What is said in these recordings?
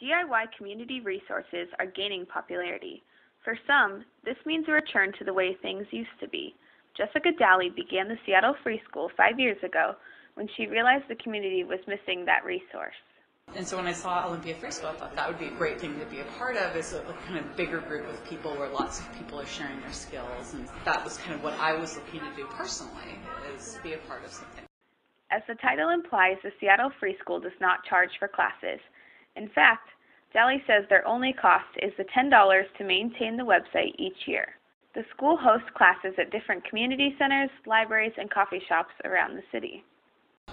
DIY community resources are gaining popularity. For some, this means a return to the way things used to be. Jessica Daly began the Seattle Free School 5 years ago when she realized the community was missing that resource. And so when I saw Olympia Free School, I thought that would be a great thing to be a part of, is a kind of bigger group of people where lots of people are sharing their skills. And that was kind of what I was looking to do personally, is be a part of something. As the title implies, the Seattle Free School does not charge for classes. In fact, Daly says their only cost is the $10 to maintain the website each year. The school hosts classes at different community centers, libraries, and coffee shops around the city.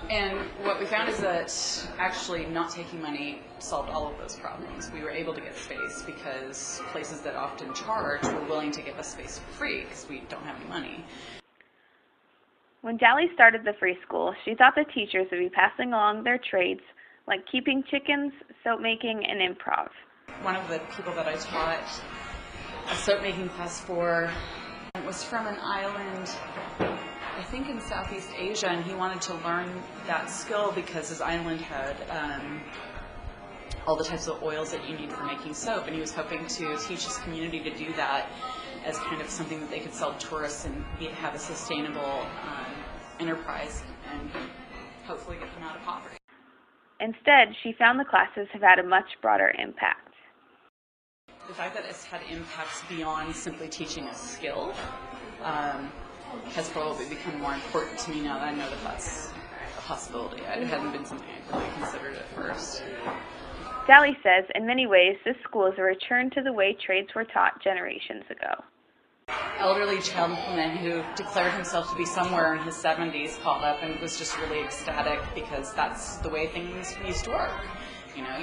And what we found is that actually not taking money solved all of those problems. We were able to get space because places that often charge were willing to give us space for free because we don't have any money. When Daly started the free school, she thought the teachers would be passing along their trades like keeping chickens, soap making, and improv. One of the people that I taught a soap making class for was from an island, I think in Southeast Asia, and he wanted to learn that skill because his island had all the types of oils that you need for making soap, and he was hoping to teach his community to do that as kind of something that they could sell to tourists and have a sustainable enterprise and hopefully get them out of poverty. Instead, she found the classes have had a much broader impact. The fact that it's had impacts beyond simply teaching a skill has probably become more important to me now that I know that that's a possibility. It hadn't been something I really considered at first. Daly says, in many ways, this school is a return to the way trades were taught generations ago. Elderly gentleman who declared himself to be somewhere in his 70s called up and was just really ecstatic because that's the way things used to work. You know,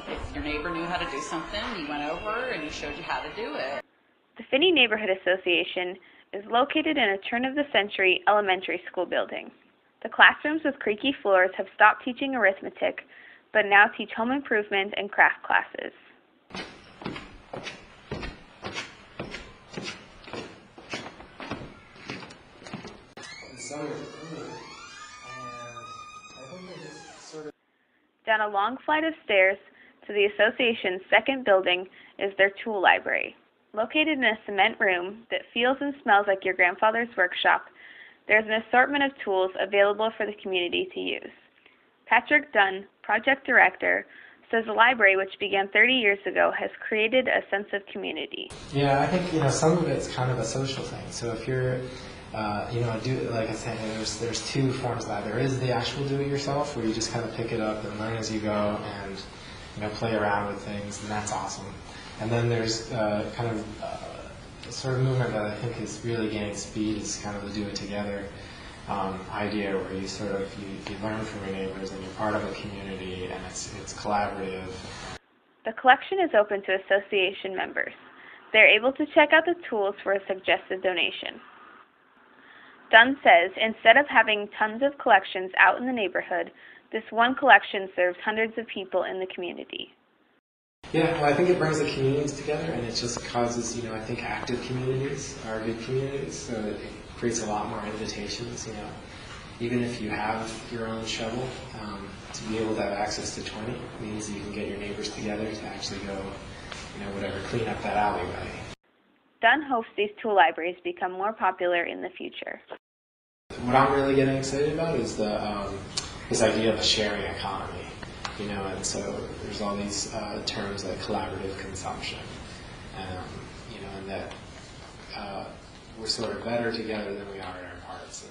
if your neighbor knew how to do something, you went over and he showed you how to do it. The Finney Neighborhood Association is located in a turn-of-the-century elementary school building. The classrooms with creaky floors have stopped teaching arithmetic, but now teach home improvement and craft classes. Down a long flight of stairs to the association's second building is their tool library. Located in a cement room that feels and smells like your grandfather's workshop, there's an assortment of tools available for the community to use. Patrick Dunn, project director, says the library, which began 30 years ago, has created a sense of community. Yeah, I think some of it's kind of a social thing. So if you're like I said, there's two forms of that. There is the actual do-it-yourself, where you just kind of pick it up and learn as you go, and play around with things, and that's awesome. And then there's kind of a sort of movement that I think is really gaining speed, is kind of the do-it-together idea, where you sort of you learn from your neighbors, and you're part of a community, and it's collaborative. The collection is open to association members. They're able to check out the tools for a suggested donation. Dunn says instead of having tons of collections out in the neighborhood, this one collection serves hundreds of people in the community. Yeah, well, I think it brings the communities together, and it just causes, I think active communities are good communities, so it creates a lot more invitations, Even if you have your own shovel, to be able to have access to 20 means you can get your neighbors together to actually go, clean up that alleyway. Dunn hopes these tool libraries become more popular in the future. What I'm really getting excited about is this idea of a sharing economy, and so there's all these terms like collaborative consumption, and that we're sort of better together than we are in our parts.